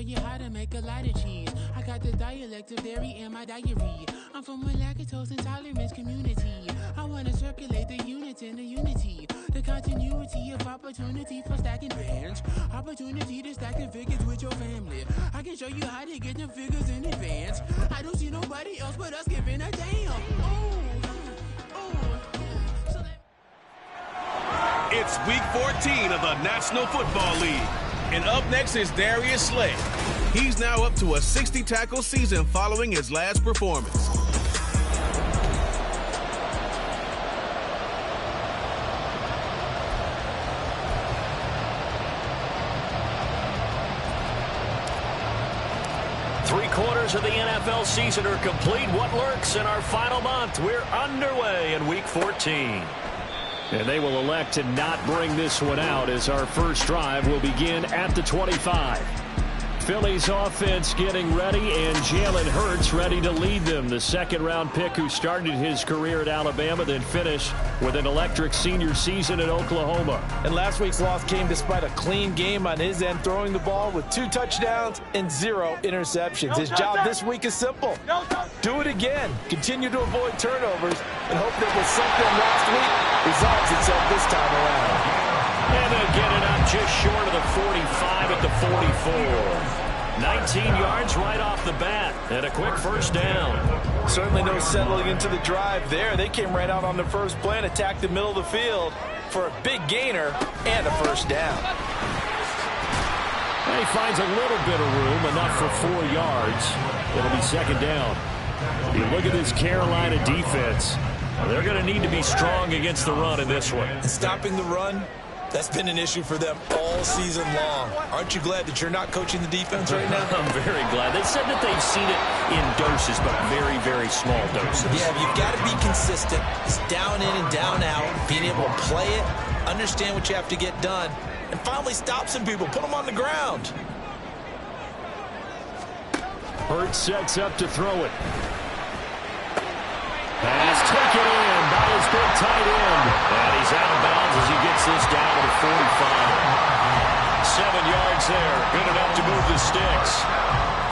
you how to make a lot of cheese. I got the dialect of dairy in my diary. I'm from a lactose intolerance community. I want to circulate the units in the unity. The continuity of opportunity for stacking bands. Opportunity to stack the figures with your family. I can show you how to get them figures in advance. I don't see nobody else but us giving a damn. It's week 14 of the National Football League. And up next is Darius Slay. He's now up to a 60-tackle season following his last performance. Three-quarters of the NFL season are complete. What lurks in our final month? We're underway in week 14. And they will elect to not bring this one out as our first drive will begin at the 25. Philly's offense getting ready, and Jalen Hurts ready to lead them. The second-round pick who started his career at Alabama, then finished with an electric senior season at Oklahoma. And last week's loss came despite a clean game on his end, throwing the ball with 2 touchdowns and 0 interceptions. His job this week is simple. Do it again. Continue to avoid turnovers and hope that what sunk them last week resolves itself this time around. And they'll get it up just short of the 45 at the 44. 19 yards right off the bat, and a quick first down. Certainly no settling into the drive there. They came right out on the first play and attacked the middle of the field for a big gainer and a first down. And he finds a little bit of room, enough for 4 yards. It'll be second down. You look at this Carolina defense. They're going to need to be strong against the run in this one. And stopping the run, that's been an issue for them all season long. Aren't you glad that you're not coaching the defense right now? I'm very glad. They said that they've seen it in doses, but very, very small doses. Yeah, you've got to be consistent. It's down in and down out. Being able to play it, understand what you have to get done, and finally stop some people. Put them on the ground. Hurts sets up to throw it. Pass taken in by his big tight end. And he's out of bounds as he gets this down to the 45. 7 yards there. Good enough to move the sticks.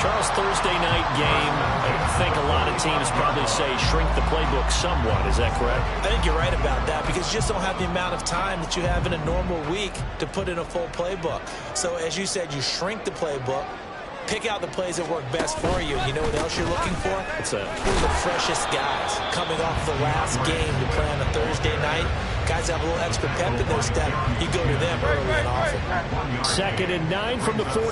Charles, Thursday night game, I think a lot of teams probably say shrink the playbook somewhat. Is that correct? I think you're right about that because you just don't have the amount of time that you have in a normal week to put in a full playbook. So as you said, you shrink the playbook. Pick out the plays that work best for you. You know what else you're looking for? What's that? Who are the freshest guys coming off the last game to play on a Thursday night? Guys have a little extra pep in their step. You go to them early and often. 2nd and 9 from the 44.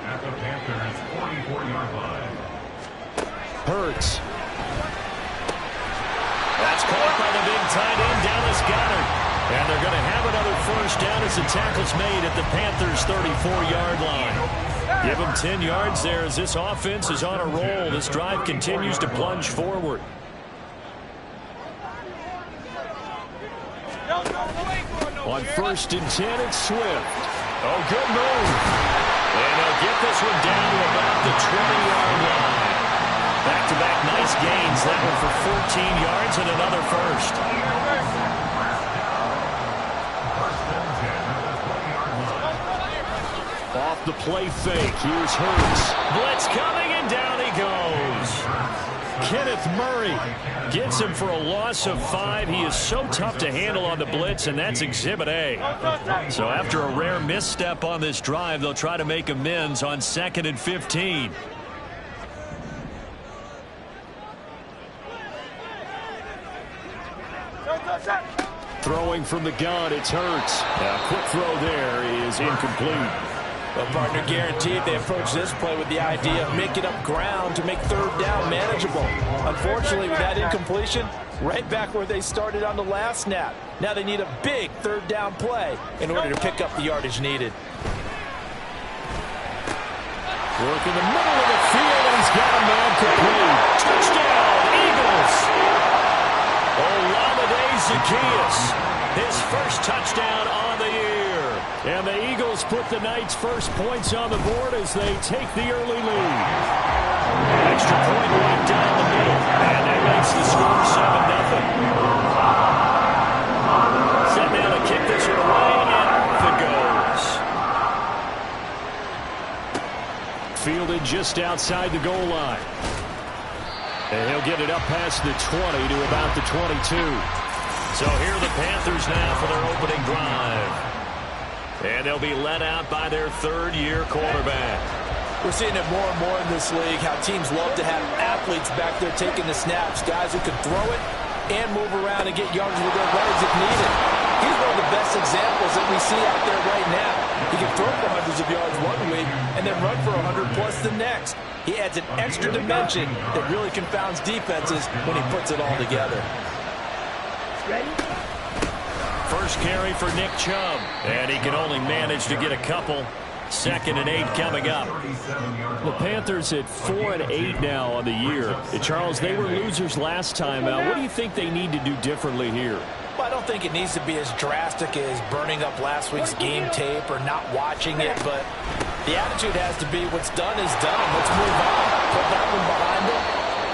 At the Panthers' 44-yard line. Hurts. That's caught by the big tight end, Dallas Goedert. And they're going to have another first down as the tackle's made at the Panthers' 34-yard line. Give them 10 yards there as this offense is on a roll. This drive continues to plunge forward. On 1st and 10, it's Swift. Oh, good move. And they'll get this one down to about the 20-yard line. Back-to-back nice gains. That one for 14 yards and another first. Off the play fake. Here's Hurts. Blitz coming, and down he goes. Kenneth Murray gets him for a loss of 5. He is so tough to handle on the blitz, and that's Exhibit A. So after a rare misstep on this drive, they'll try to make amends on 2nd and 15. Throwing from the gun, it's Hurts. A quick throw there is incomplete. Well, partner, guaranteed they approach this play with the idea of making up ground to make 3rd down manageable. Unfortunately, with that incompletion, right back where they started on the last snap. Now they need a big 3rd down play in order to pick up the yardage needed. Work in the middle of the field, and he's got a man complete. Touchdown, Eagles! Olamide Zaccheaus, his first touchdown on the year. And the Eagles put the Knights' first points on the board as they take the early lead. Extra point right down the middle, and that makes the score 7-0. Set now to kick this one away, and off it goes. in just outside the goal line. And he'll get it up past the 20 to about the 22. So here are the Panthers now for their opening drive. And they'll be led out by their third-year quarterback. We're seeing it more and more in this league, how teams love to have athletes back there taking the snaps, guys who can throw it and move around and get yards with their legs if needed. He's one of the best examples that we see out there right now. He can throw for hundreds of yards one week and then run for 100+ the next. He adds an extra dimension that really confounds defenses when he puts it all together. First carry for Nick Chubb, and he can only manage to get a couple. 2nd and 8 coming up. The Panthers at 4-8 now on the year. Charles, they were losers last time out. What do you think they need to do differently here? Well, I don't think it needs to be as drastic as burning up last week's game tape or not watching it, but the attitude has to be what's done is done. Let's move on. Put that one behind them,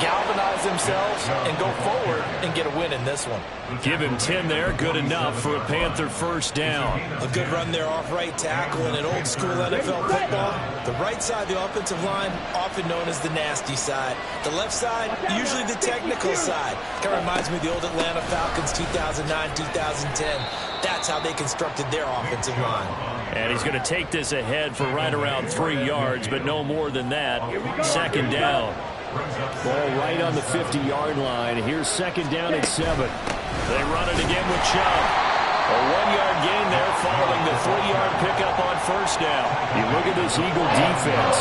galvanize themselves, and go forward and get a win in this one. Give him 10 there. Good enough for a Panther first down. A good run there off right tackle in an old-school NFL football. The right side of the offensive line, often known as the nasty side. The left side, usually the technical side. Kind of reminds me of the old Atlanta Falcons 2009, 2010. That's how they constructed their offensive line. And he's going to take this ahead for right around 3 yards, but no more than that. 2nd down. Ball right on the 50-yard line. Here's 2nd down and 7. They run it again with Chubb. A 1-yard gain there following the 3-yard pickup on first down. You look at this Eagle defense.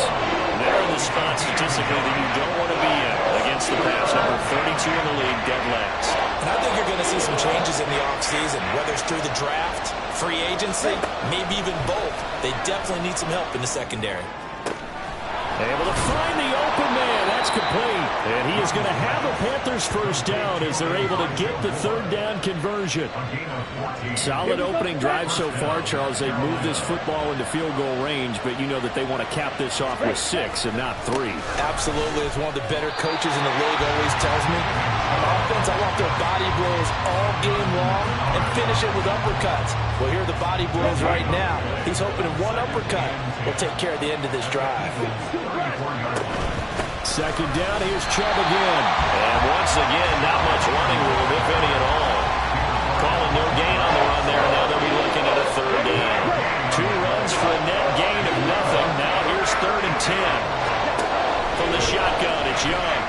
They're in the spot statistically that you don't want to be in against the pass. Number 32 in the league, dead last. And I think you're going to see some changes in the offseason, whether it's through the draft, free agency, maybe even both. They definitely need some help in the secondary. Able to find the open man. That's complete. And he is going to have a Panthers first down as they're able to get the 3rd down conversion. Solid opening drive so far, Charles. They've moved this football into field goal range, but you know that they want to cap this off with 6 and not 3. Absolutely. As one of the better coaches in the league always tells me, on offense, I want their body blows all game long and finish it with uppercuts. Well, here are the body blows right now. He's hoping one uppercut will take care of the end of this drive. 2nd down, here's Chubb again. And once again, not much running room, if any at all. Calling no gain on the run there. Now they'll be looking at a 3rd down. 2 runs for a net gain of nothing. Now here's 3rd and 10. From the shotgun, it's Young.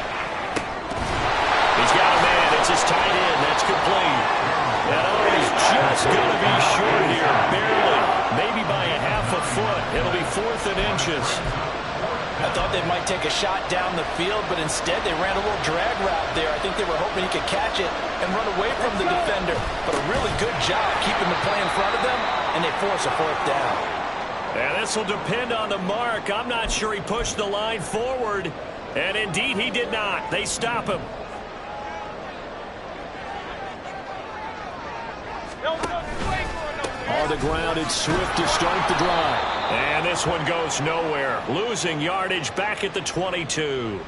He's got a man. It's his tight end. That's complete. And he's just going to be short here. Barely. Maybe by a half a foot. It'll be 4th and inches. I thought they might take a shot down the field, but instead they ran a little drag route there. I think they were hoping he could catch it and run away from the defender. But a really good job keeping the play in front of them, and they force a 4th down. And this will depend on the mark. I'm not sure he pushed the line forward. And indeed, he did not. They stop him. On the ground, it's Swift to start the drive. And this one goes nowhere. Losing yardage back at the 22.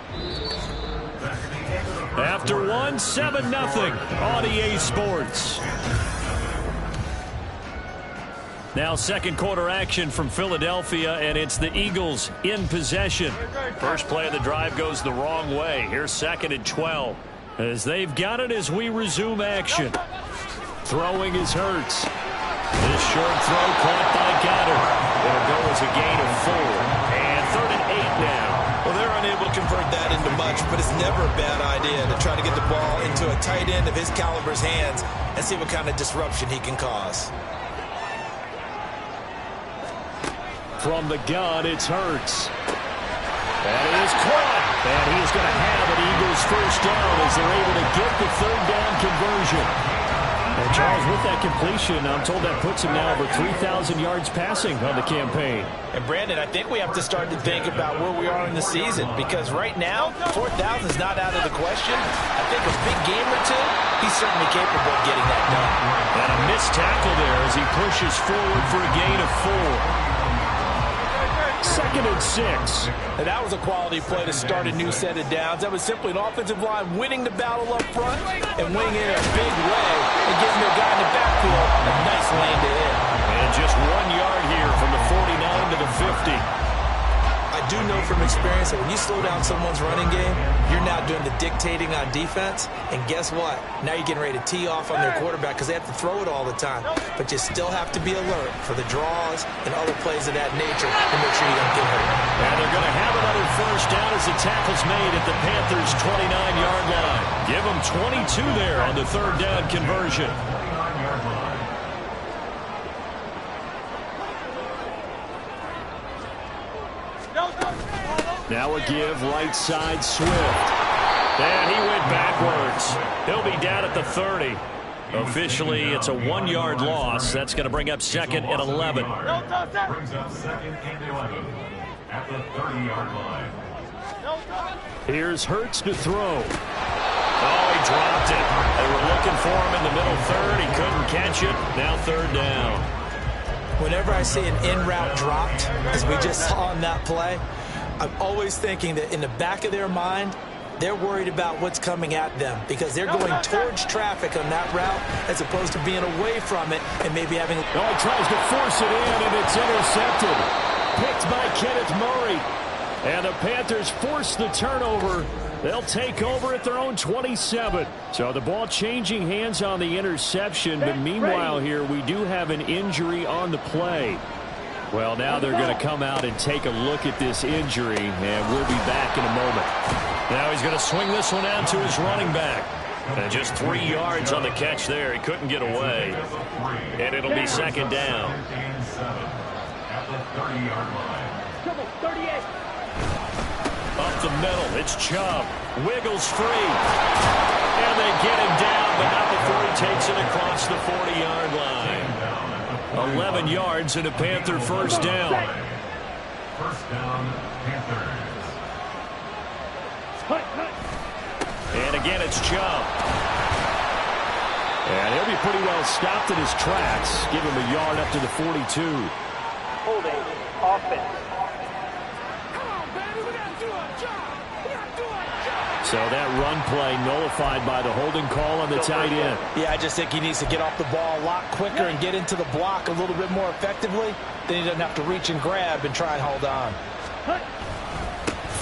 After one, 7-0 on EA Sports. Now 2nd quarter action from Philadelphia, and it's the Eagles in possession. First play of the drive goes the wrong way. Here's 2nd and 12. As they've got it as we resume action. Throwing is Hurts. This short throw caught by Goddard. It'll go as a gain of 4. And 3rd and 8 now. Well, they're unable to convert that into much, but it's never a bad idea to try to get the ball into a tight end of his caliber's hands and see what kind of disruption he can cause. From the gun, it's Hurts. And it is caught. And he is going to have an Eagles first down as they're able to get the 3rd down conversion. And Charles, with that completion, I'm told that puts him now over 3,000 yards passing on the campaign. And Brandon, I think we have to start to think about where we are in the season, because right now, 4,000 is not out of the question. I think a big game or two, he's certainly capable of getting that done. And a missed tackle there as he pushes forward for a gain of 4. 2nd and 6. And that was a quality play to start a new set of downs. That was simply an offensive line winning the battle up front and winning it in a big way and giving their guy in the backfield a nice lane to hit. And just 1 yard here from the 49 to the 50. I I do know from experience that when you slow down someone's running game, you're now doing the dictating on defense. And guess what? Now you're getting ready to tee off on their quarterback because they have to throw it all the time. But you still have to be alert for the draws and other plays of that nature to make sure you don't get hurt. And they're going to have another first down as the tackle's made at the Panthers' 29-yard line. Give them 22 there on the third down conversion. Now a give right side Swift. And he went backwards. He'll be down at the 30. Officially, it's a 1-yard loss. That's going to bring up second and 11. Brings up second and 11 at the 30-yard line. Here's Hurts to throw. Oh, he dropped it. They were looking for him in the middle third. He couldn't catch it. Now third down. Whenever I see an in-route dropped, as we just saw on that play, I'm always thinking that in the back of their mind, they're worried about what's coming at them because they're going towards traffic on that route as opposed to being away from it and maybe having... Oh, he tries to force it in, and it's intercepted. Picked by Kenneth Murray. And the Panthers force the turnover. They'll take over at their own 27. So the ball changing hands on the interception. But meanwhile here, we do have an injury on the play. Well, now they're going to come out and take a look at this injury, and we'll be back in a moment. Now he's going to swing this one out to his running back. And just 3 yards on the catch there. He couldn't get away. And it'll be second down. At the 30-yard line. Up the middle, it's Chubb. Wiggles free. And they get him down, but not before he takes it across the 40-yard line. 11 yards and a Panther first down. First down, Panthers. And again, it's Chubb. And he'll be pretty well stopped in his tracks. Give him a yard up to the 42. Holding offense. So that run play nullified by the holding call on the tight end. Yeah, I just think he needs to get off the ball a lot quicker and get into the block a little bit more effectively. Then he doesn't have to reach and grab and try and hold on.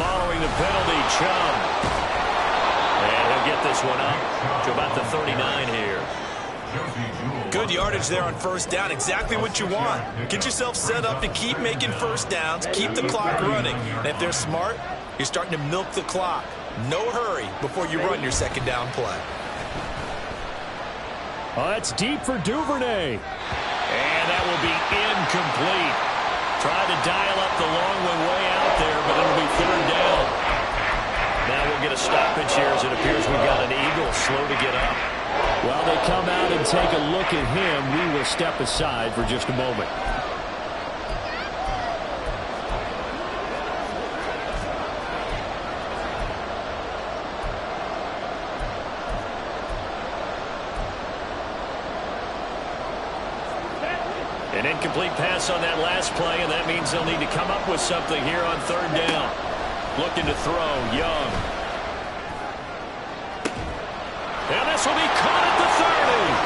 Following the penalty, Chubb. And he'll get this one up to about the 39 here. Good yardage there on first down. Exactly what you want. Get yourself set up to keep making first downs, keep the clock running. And if they're smart, you're starting to milk the clock. No hurry before you run your second down play. Oh, that's deep for Duvernay. And that will be incomplete. Tried to dial up the long one way out there, but it'll be third down. Now we'll get a stoppage here as it appears we've got an Eagle slow to get up. While they come out and take a look at him, we will step aside for just a moment. An incomplete pass on that last play, and that means they'll need to come up with something here on third down. Looking to throw, Young. And this will be caught at the 30.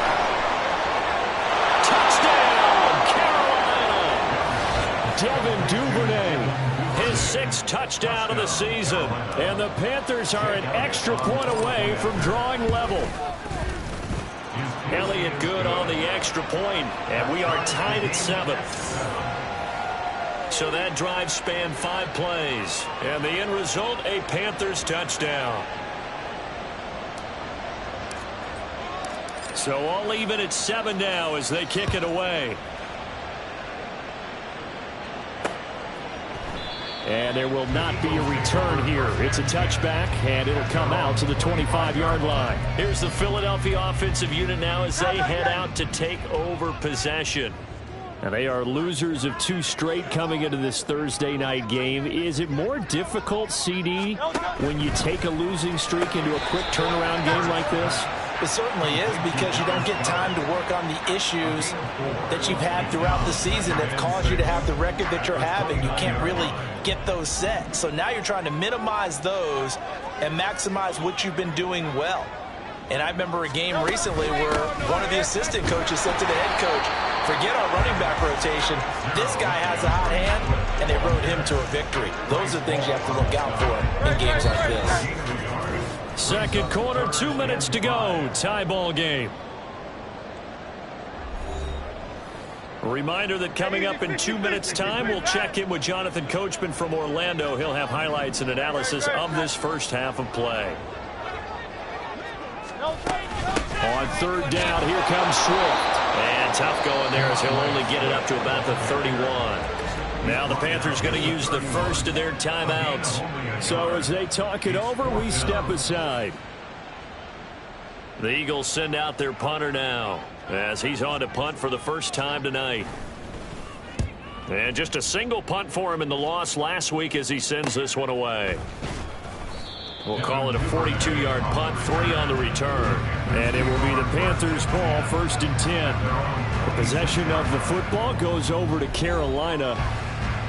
Touchdown, Carolina. Devin Duvernay, his 6th touchdown of the season. And the Panthers are an extra point away from drawing level. Elliott good on the extra point, and we are tied at 7. So that drive spanned 5 plays, and the end result, a Panthers touchdown. So all even at 7 now as they kick it away. And there will not be a return here. It's a touchback, and it'll come out to the 25-yard line. Here's the Philadelphia offensive unit now as they head out to take over possession. And they are losers of 2 straight coming into this Thursday night game. Is it more difficult, CD, when you take a losing streak into a quick turnaround game like this? It certainly is, because you don't get time to work on the issues that you've had throughout the season that caused you to have the record that you're having. You can't really get those set. So now you're trying to minimize those and maximize what you've been doing well. And I remember a game recently where one of the assistant coaches said to the head coach, forget our running back rotation. This guy has a hot hand, and they rode him to a victory. Those are things you have to look out for in games like this. Second quarter, 2 minutes to go. Tie ball game. A reminder that coming up in 2 minutes' time, we'll check in with Jonathan Coachman from Orlando. He'll have highlights and analysis of this first half of play. On third down, here comes Swift. And tough going there as he'll only get it up to about the 31. Now the Panthers going to use the first of their timeouts. So as they talk it over, we step aside. The Eagles send out their punter now as he's on to punt for the first time tonight. And just a single punt for him in the loss last week as he sends this one away. We'll call it a 42-yard punt, 3 on the return. And it will be the Panthers' ball, 1st and 10. The possession of the football goes over to Carolina.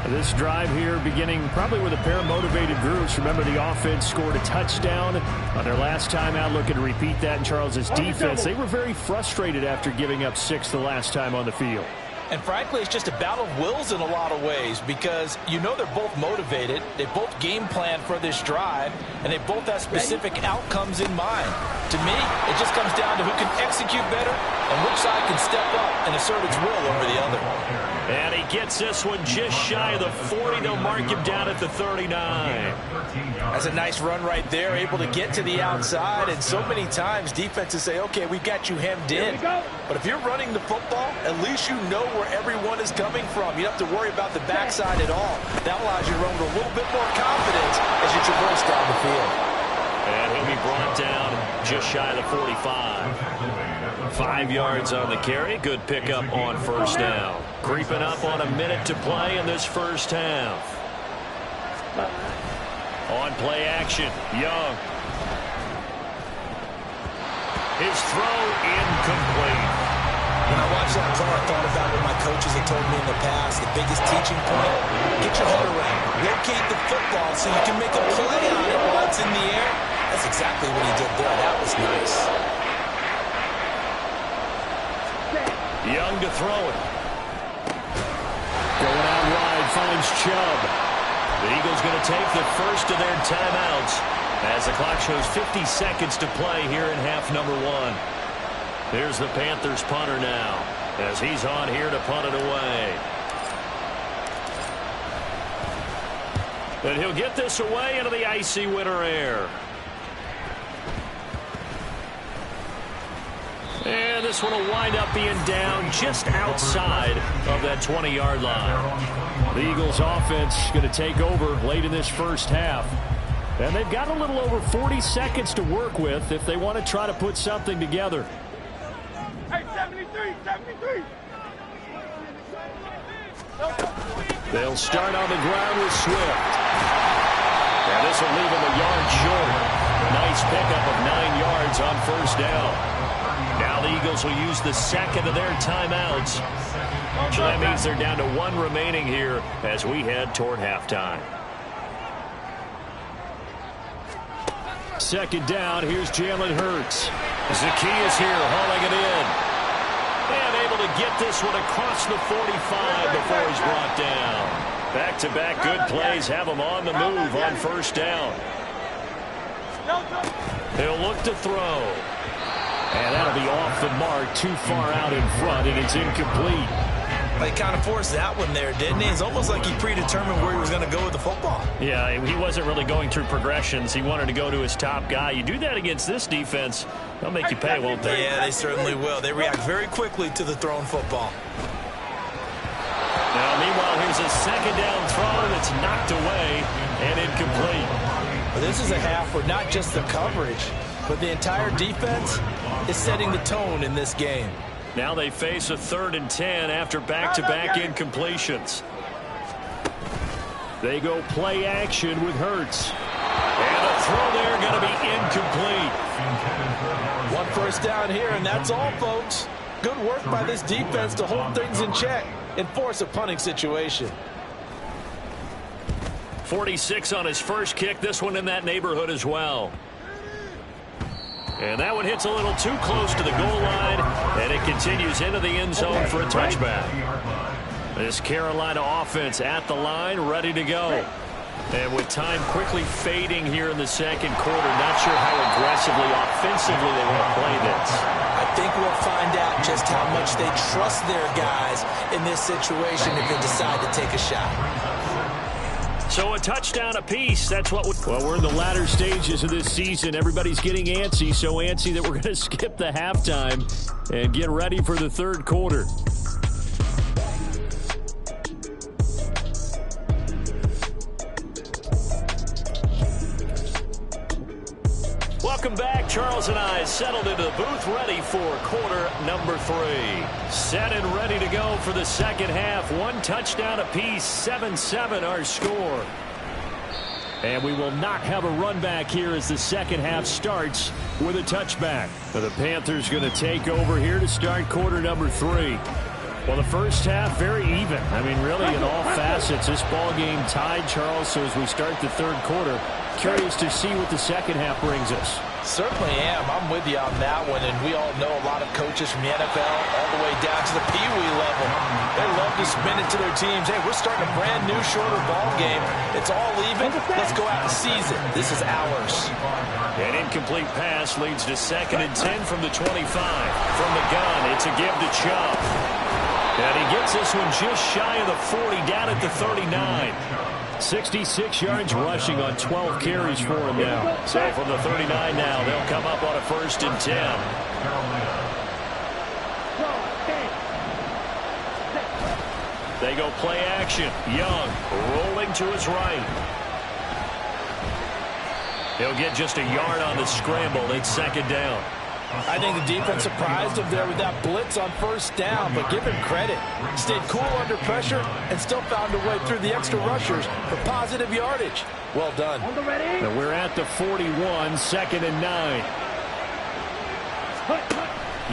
This drive here beginning probably with a pair of motivated groups. Remember, the offense scored a touchdown on their last time out. Looking to repeat that in Charles's defense. They were very frustrated after giving up 6 the last time on the field. And frankly, it's just a battle of wills in a lot of ways because you know they're both motivated. They both game plan for this drive, and they both have specific outcomes in mind. To me, it just comes down to who can execute better and which side can step up and assert its will over the other. And he gets this one just shy of the 40. They'll mark him down at the 39. That's a nice run right there, able to get to the outside. And so many times defenses say, okay, we've got you hemmed in. But if you're running the football, at least you know where everyone is coming from. You don't have to worry about the backside at all. That allows you to run with a little bit more confidence as you traverse down the field. And he'll be brought down just shy of the 45. 5 yards on the carry. Good pickup on first down. Creeping up on a minute to play in this first half. On play action, Young. His throw incomplete. When I watched that play, I thought about what my coaches have told me in the past. The biggest teaching point, get your head around. Locate the football so you can make a play on it while it's in the air. That's exactly what he did there. That was nice. Young to throw it. Going out wide, finds Chubb. The Eagles going to take the first of their timeouts as the clock shows 50 seconds to play here in half number 1. There's the Panthers punter now as he's on here to punt it away. And he'll get this away into the icy winter air. And this one will wind up being down just outside of that 20-yard line. The Eagles offense going to take over late in this first half. And they've got a little over 40 seconds to work with if they want to try to put something together. Hey, 73. They'll start on the ground with Swift. And this will leave him a yard short. Nice pickup of 9 yards on first down. Now the Eagles will use the second of their timeouts. So that means they're down to 1 remaining here as we head toward halftime. Second down, here's Jalen Hurts. Zacchaeus here hauling it in. And able to get this one across the 45 before he's brought down. Back-to-back good plays have him on the move on first down. He'll look to throw. And that'll be off the mark, too far out in front, and it's incomplete. They kind of forced that one there, didn't he? It's almost like he predetermined where he was going to go with the football. Yeah, he wasn't really going through progressions. He wanted to go to his top guy. You do that against this defense, they'll make you pay, won't they? Yeah, they certainly will. They react very quickly to the thrown football. Now, meanwhile, here's a second down throw that's knocked away and incomplete. Well, this is a half where not just the coverage, but the entire defense is setting the tone in this game. Now they face a 3rd and 10 after back-to-back incompletions. They go play action with Hurts. And a throw there going to be incomplete. 1 first down here, and that's all, folks. Good work by this defense to hold things in check and force a punting situation. 46 on his first kick. This one in that neighborhood as well. And that one hits a little too close to the goal line, and it continues into the end zone for a touchback. This Carolina offense at the line, ready to go. And with time quickly fading here in the second quarter, not sure how aggressively, offensively they want to play this. I think we'll find out just how much they trust their guys in this situation if they decide to take a shot. So a touchdown apiece. That's what we're in the latter stages of this season. Everybody's getting antsy, so antsy that we're going to skip the halftime and get ready for the third quarter. Welcome back. Charles and I settled into the booth ready for quarter number 3. Set and ready to go for the second half. One touchdown apiece, 7-7 our score. And we will not have a run back here as the second half starts with a touchback. The Panthers going to take over here to start quarter number 3. Well, the first half, very even. I mean, really, in all facets, this ball game tied, Charles. So as we start the third quarter, curious to see what the second half brings us. Certainly am. I'm with you on that one. And we all know a lot of coaches from the NFL all the way down to the Pee Wee level. They love to spin it to their teams. Hey, we're starting a brand new, shorter ball game. It's all even. Let's go out and seize it. This is ours. An incomplete pass leads to 2nd and 10 from the 25. From the gun, it's a give to Chubb. And he gets this one just shy of the 40, down at the 39. 66 yards rushing on 12 carries for him now. So from the 39 now, they'll come up on a 1st and 10. They go play action. Young rolling to his right. He'll get just a yard on the scramble. It's 2nd down. I think the defense surprised him there with that blitz on 1st down, but give him credit. Stayed cool under pressure and still found a way through the extra rushers for positive yardage. Well done. And we're at the 41, 2nd and 9.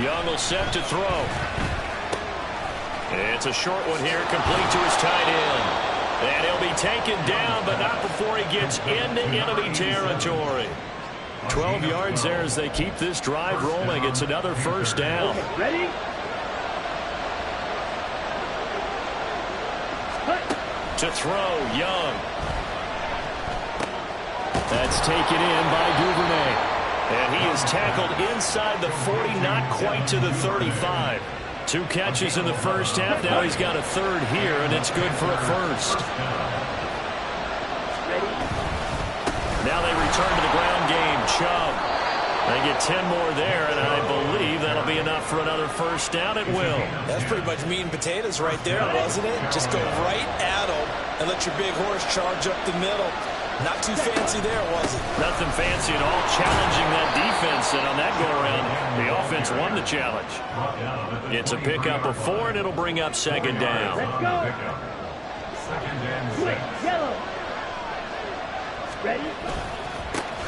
Young will set to throw. It's a short one here, complete to his tight end. And he'll be taken down, but not before he gets into enemy territory. 12 yards there as they keep this drive rolling. It's another 1st down. Ready? To throw, Young. That's taken in by Duvernay. And he is tackled inside the 40, not quite to the 35. 2 catches in the first half. Now he's got a 3rd here, and it's good for a 1st. Now they return to the ground game. Chubb. They get 10 more there, and I believe that'll be enough for another 1st down. It will. That's pretty much meat and potatoes right there, wasn't it? Just go right at them and let your big horse charge up the middle. Not too fancy there, was it? Nothing fancy at all. Challenging that defense, and on that go-around, the offense won the challenge. It's a pickup of 4, and it'll bring up 2nd down. Let's go. 2nd and 6. Yellow. Ready?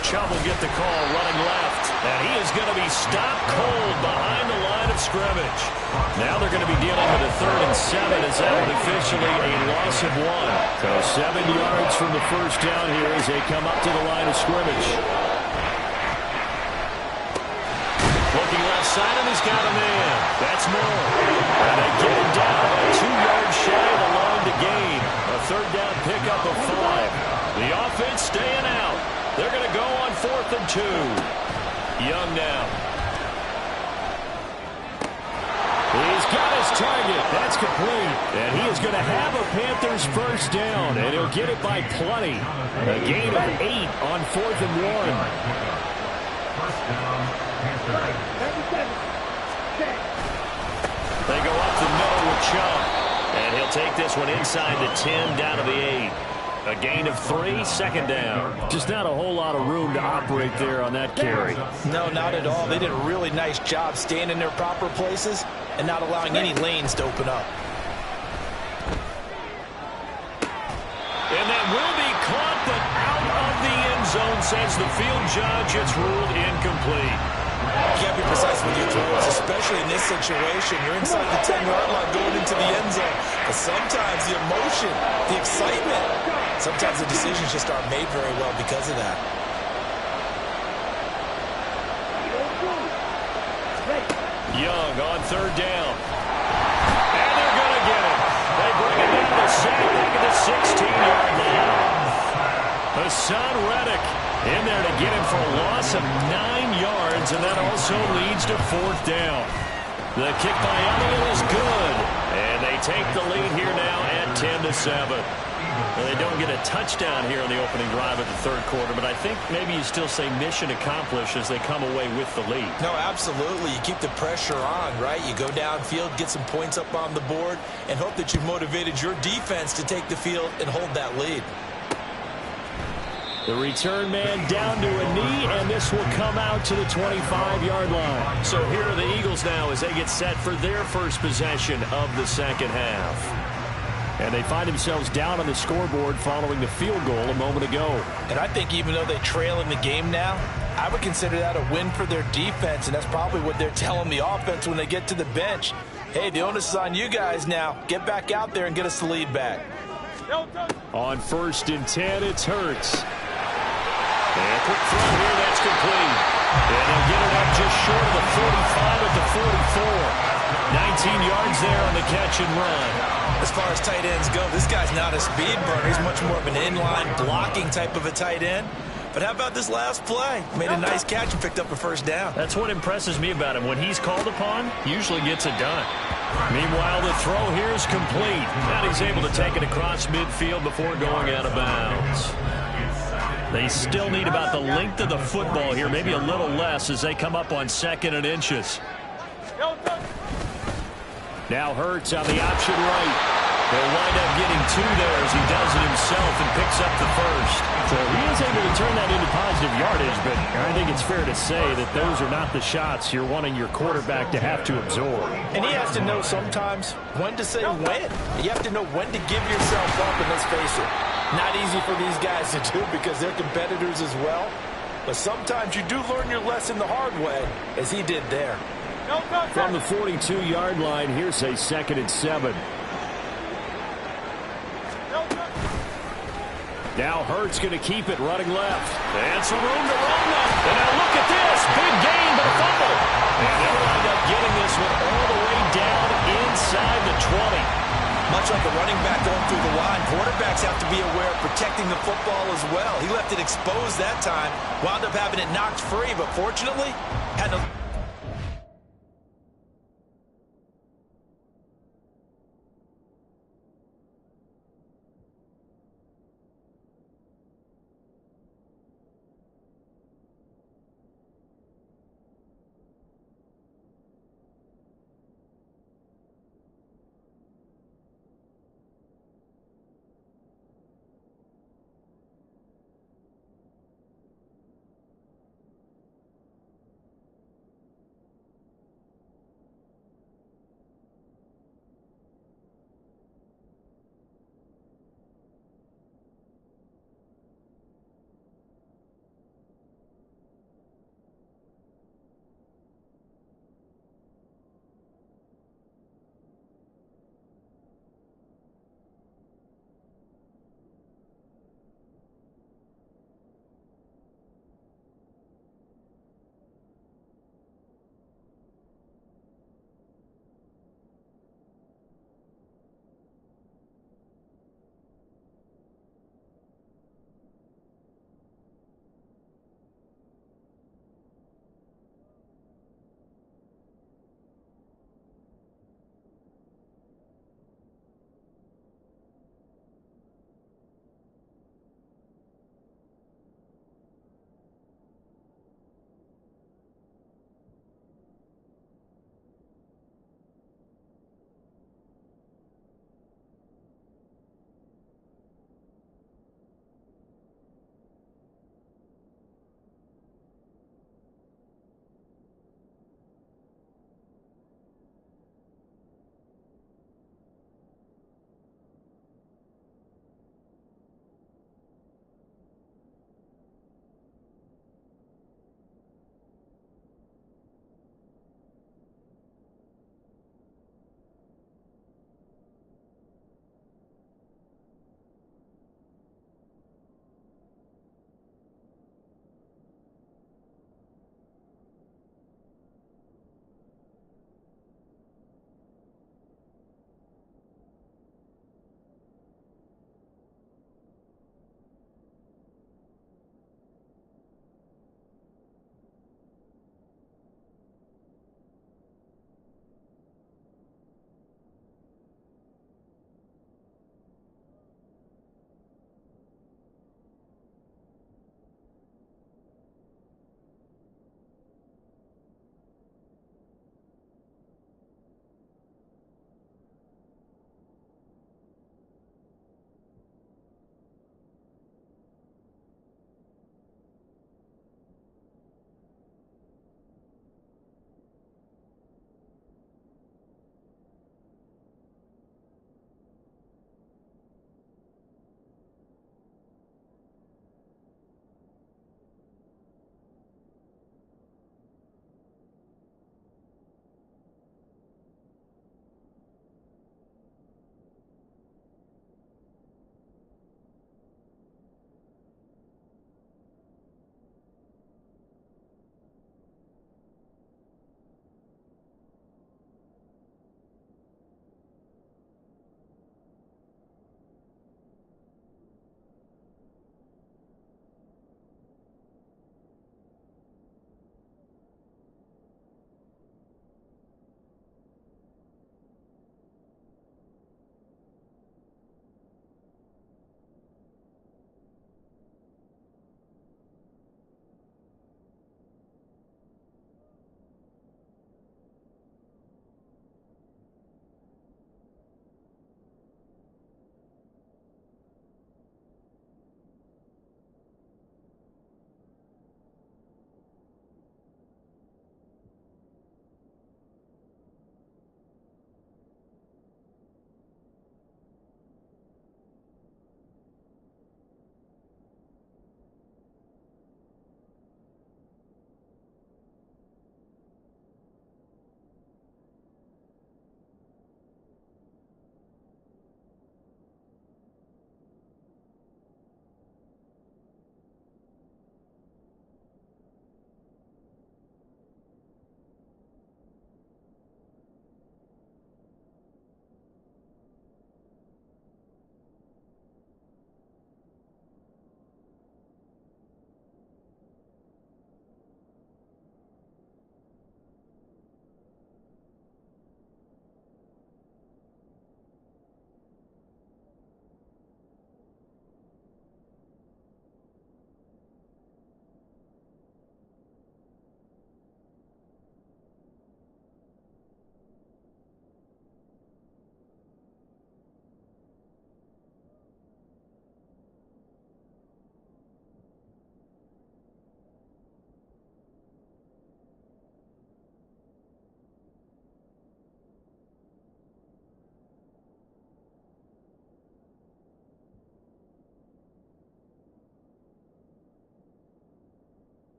Chubb will get the call running left, and he is going to be stopped cold behind the line of scrimmage. Now they're going to be dealing with a 3rd and 7 as that will officially a loss of 1. So 7 yards from the 1st down here as they come up to the line of scrimmage. Looking left side, and he's got a man. That's Moore. And they get him down 2 yards shy of the line to gain. A 3rd down pickup of 5. The offense staying out. They're going to go on 4th and 2. Young now. He's got his target. That's complete. And he is going to have a Panthers 1st down. And he'll get it by plenty. A gain of 8 on 4th and 1. 1st down, Panthers. They go up the middle with Chubb. And he'll take this one inside the 10 down to the 8. A gain of 3, 2nd down. Just not a whole lot of room to operate there on that carry. No, not at all. They did a really nice job staying in their proper places and not allowing any lanes to open up. And that will be caught, but out of the end zone, says the field judge. It's ruled incomplete. You can't be precise with your throws, especially in this situation. You're inside the 10-yard line going into the end zone. But sometimes the emotion, the excitement, sometimes the decisions just aren't made very well because of that. Young on 3rd down. And they're going to get it. They In there to get him for a loss of 9 yards, and that also leads to 4th down. The kick by Elliott is good, and they take the lead here now at 10-7. Well, they don't get a touchdown here on the opening drive of the 3rd quarter, but I think maybe you still say mission accomplished as they come away with the lead. No, absolutely. You keep the pressure on, right? You go downfield, get some points up on the board, and hope that you've motivated your defense to take the field and hold that lead. The return man down to a knee, and this will come out to the 25-yard line. So here are the Eagles now as they get set for their first possession of the 2nd half. And they find themselves down on the scoreboard following the field goal a moment ago. And I think even though they trail in the game now, I would consider that a win for their defense, and that's probably what they're telling the offense when they get to the bench. Hey, the onus is on you guys now. Get back out there and get us the lead back. On 1st and 10, it's Hurts. And a quick throw here, that's complete. And they'll get it up just short of the 45 at the 44. 19 yards there on the catch and run. As far as tight ends go, this guy's not a speed burner. He's much more of an inline blocking type of a tight end. But how about this last play? Made a nice catch and picked up a 1st down. That's what impresses me about him. When he's called upon, he usually gets it done. Meanwhile, the throw here is complete. And he's able to take it across midfield before going out of bounds. They still need about the length of the football here, maybe a little less as they come up on 2nd and inches. Now Hurts on the option right. They'll wind up getting 2 there as he does it himself and picks up the 1st. So he is able to turn that into positive yardage, but I think it's fair to say that those are not the shots you're wanting your quarterback to have to absorb. And he has to know sometimes when to say when. You have to know when to give yourself up, and let's face it, not easy for these guys to do because they're competitors as well. But sometimes you do learn your lesson the hard way, as he did there. From the 42-yard line, here's a 2nd and 7. Now Hurts going to keep it running left. And some room to run now. And now look at this. Big gain, but a fumble. And they'll wind up getting this one all the way down inside the 20. Much like a running back going through the line, quarterbacks have to be aware of protecting the football as well. He left it exposed that time, wound up having it knocked free, but fortunately, had to...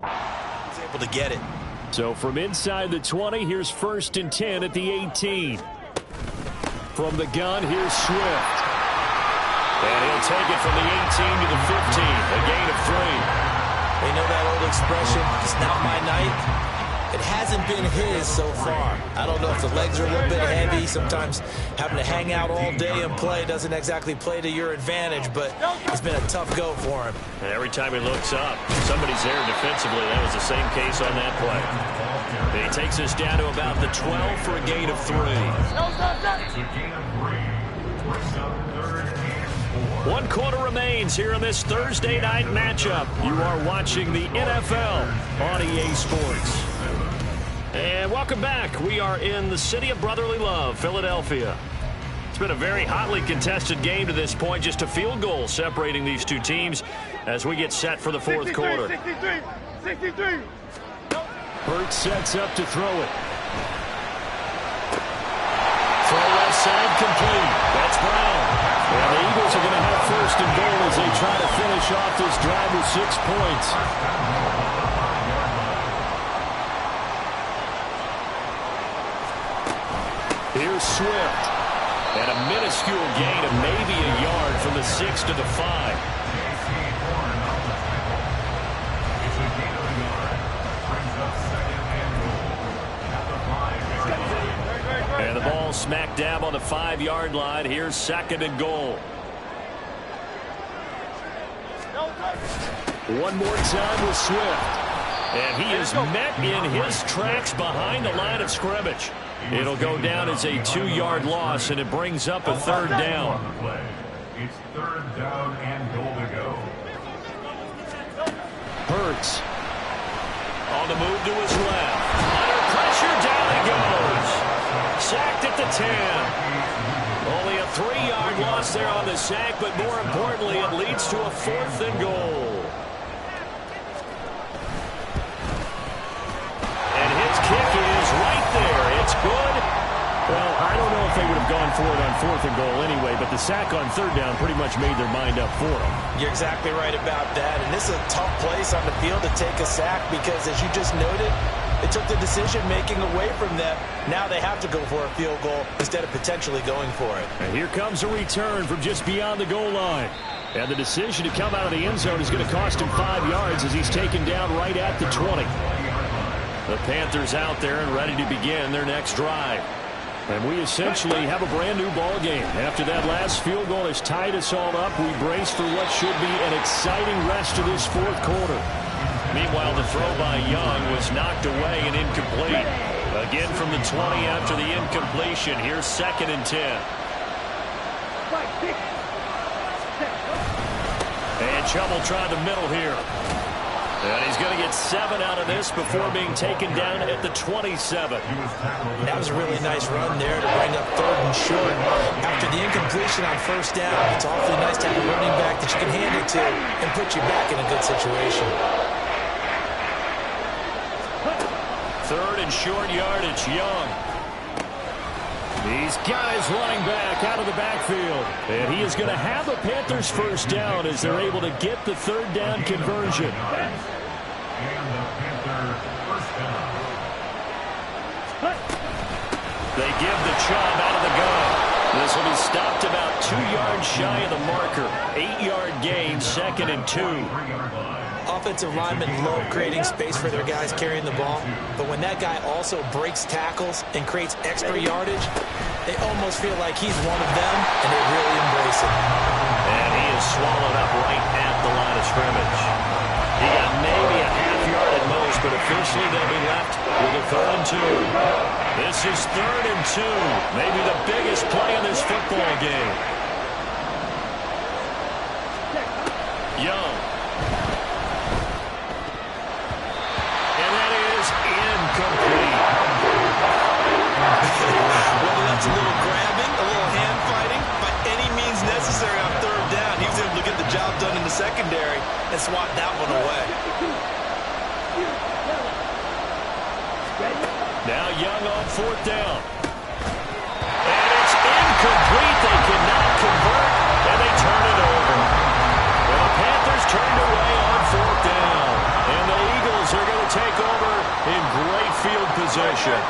He's able to get it. So from inside the 20, here's 1st and 10 at the 18. From the gun, here's Swift. And he'll take it from the 18 to the 15, a gain of 3. They know that old expression, it's not my night. It hasn't been his so far. I don't know if the legs are a little bit heavy. Sometimes having to hang out all day and play doesn't exactly play to your advantage, but it's been a tough go for him. And every time he looks up, somebody's there defensively. That was the same case on that play. And he takes us down to about the 12 for a gain of 3. It's a gain of 3. First up, 3rd and 4. 1 quarter remains here in this Thursday night matchup. You are watching the NFL on EA Sports. And welcome back. We are in the city of brotherly love, Philadelphia. It's been a very hotly contested game to this point. Just a field goal separating these two teams as we get set for the 4th quarter. 63. Hurts sets up to throw it. Throw left side complete. That's Brown. And the Eagles are going to have 1st and goal as they try to finish off this drive with 6 points. Here's Swift. And a minuscule gain of maybe a yard from the 6 to the 5. And the ball smack dab on the 5-yard line. Here's 2nd and goal. One more time with Swift. And he is met in his tracks behind the line of scrimmage. It'll go down as a 2-yard loss, and it brings up a 3rd down. It's 3rd down and goal to go. Hurts. On the move to his left. Under pressure, down he goes. Sacked at the 10. Only a 3-yard loss there on the sack, but more importantly, it leads to a 4th and goal. And his kick is right there. It's good. Well, I don't know if they would have gone for it on 4th and goal anyway, but the sack on 3rd down pretty much made their mind up for them. You're exactly right about that. And this is a tough place on the field to take a sack because, as you just noted, they took the decision-making away from them. Now they have to go for a field goal instead of potentially going for it. And here comes a return from just beyond the goal line. And the decision to come out of the end zone is going to cost him 5 yards as he's taken down right at the 20. The Panthers out there and ready to begin their next drive. And we essentially have a brand-new ball game. After that last field goal has tied us all up, we brace for what should be an exciting rest of this 4th quarter. Meanwhile, the throw by Young was knocked away and incomplete. Again from the 20 after the incompletion. Here's 2nd and 10. And trouble trying the middle here. And he's going to get 7 out of this before being taken down at the 27. That was a really nice run there to bring up 3rd and short. After the incompletion on 1st down, it's awfully nice to have a running back that you can hand it to and put you back in a good situation. 3rd and short yardage, Young. These guys running back out of the backfield. And he is going to have the Panthers 1st down as they're able to get the 3rd down conversion. And the Panther 1st down. They give the Chubb out of the gun. This will be stopped about 2 yards shy of the marker. 8-yard gain, 2nd and 2. Offensive linemen love creating space for their guys carrying the ball, but when that guy also breaks tackles and creates extra yardage, they almost feel like he's one of them, and they really embrace it. And he is swallowed up right at the line of scrimmage. He got maybe a half yard at most, but officially they'll be left with a 3rd and 2. This is 3rd and 2, maybe the biggest play in this football game. Young. Incomplete. Whether that's a little grabbing, a little hand fighting, by any means necessary on 3rd down, he was able to get the job done in the secondary and swat that one away. Now Young on 4th down. And it's incomplete. They cannot convert, and they turn it over. Well, the Panthers turned away on 4th down. And the Eagles position.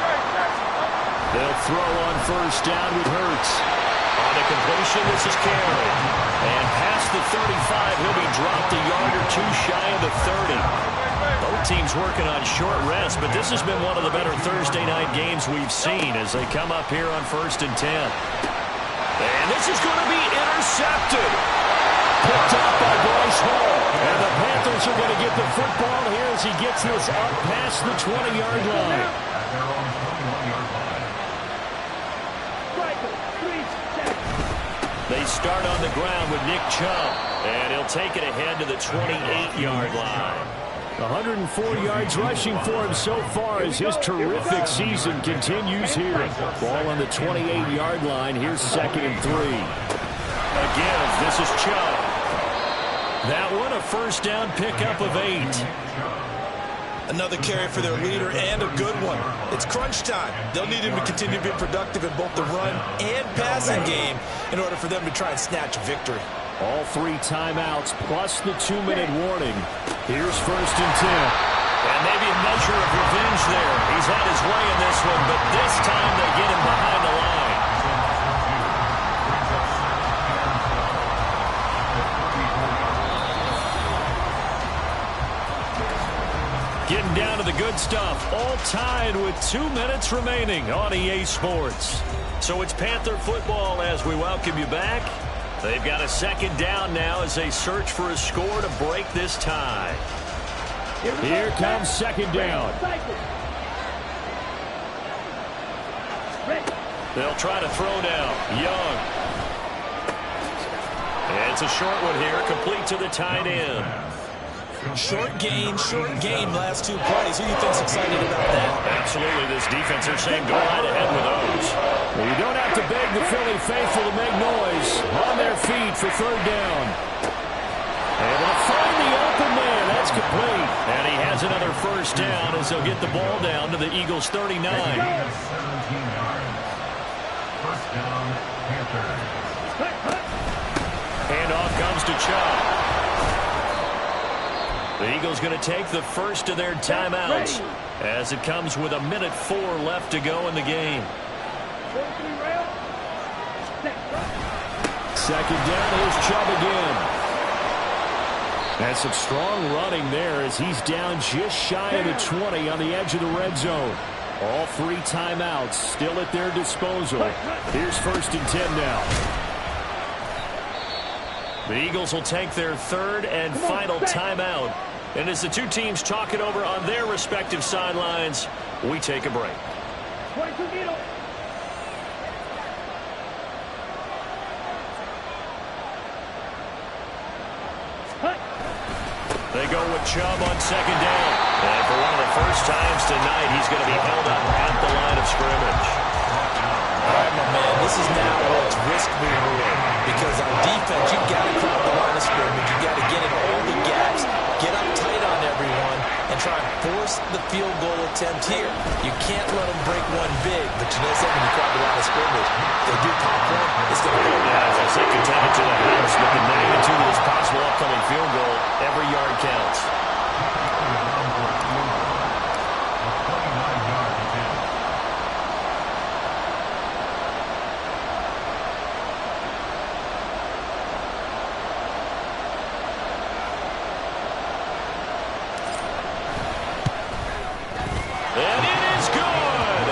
They'll throw on first down with Hurts. On the completion, this is carried. And past the 35, he'll be dropped a yard or two shy of the 30. Both teams working on short rest, but this has been one of the better Thursday night games we've seen as they come up here on 1st and 10. And this is going to be intercepted. Picked up by Bryce Hall. And the Panthers are going to get the football here as he gets this up past the 20-yard line. They start on the ground with Nick Chubb, and he'll take it ahead to the 28-yard line. 104 yards rushing for him so far as his terrific season continues here. Ball on the 28-yard line. Here's 2nd and 3. Again, this is Chubb. That one a first down pickup of 8. Another carry for their leader and a good one. It's crunch time. They'll need him to continue to be productive in both the run and passing game in order for them to try and snatch a victory. All 3 timeouts plus the 2-minute warning. Here's 1st and 10. And maybe a measure of revenge there. He's had his way in this one, but this time they get him behind the line. Getting down to the good stuff. All tied with 2 minutes remaining on EA Sports. So it's Panther football as we welcome you back. They've got a 2nd down now as they search for a score to break this tie. Here comes 2nd down. They'll try to throw down. Young. And it's a short one here, complete to the tight end. Short gain last 2 plays. Who do you think's excited about that? Absolutely. This defense are saying go right ahead with those. Well, you don't have to beg the Philly faithful to make noise. On their feet for 3rd down. And they'll find the open man. That's complete. And he has another first down as they'll get the ball down to the Eagles' 39. 17 yards. First down, Panthers. Handoff comes to Chubb. The Eagles going to take the first of their timeouts as it comes with 1:04 left to go in the game. 2nd down, here's Chubb again. That's some strong running there as he's down just shy of the 20 on the edge of the red zone. All 3 timeouts still at their disposal. Here's 1st and 10 now. The Eagles will take their 3rd and final timeout. And as the 2 teams talk it over on their respective sidelines, we take a break. They go with Chubb on 2nd down. And for one of the first times tonight, he's going to be held up at the line of scrimmage. All right, my man, this is now where it's risk reward. Because on defense, you've got to crowd the line of scrimmage. You've got to get in all the gaps, get up tight on everyone, and try and force the field goal attempt here. You can't let them break one big, but you know something, you crowd the line of scrimmage. If they do pop one, it's going to go. Yeah, as I say, contended to the house, but the magnitude of this possible upcoming field goal, every yard counts. And it is good.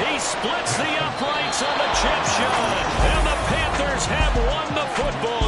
He splits the uprights on the chip shot. And the Panthers have won the football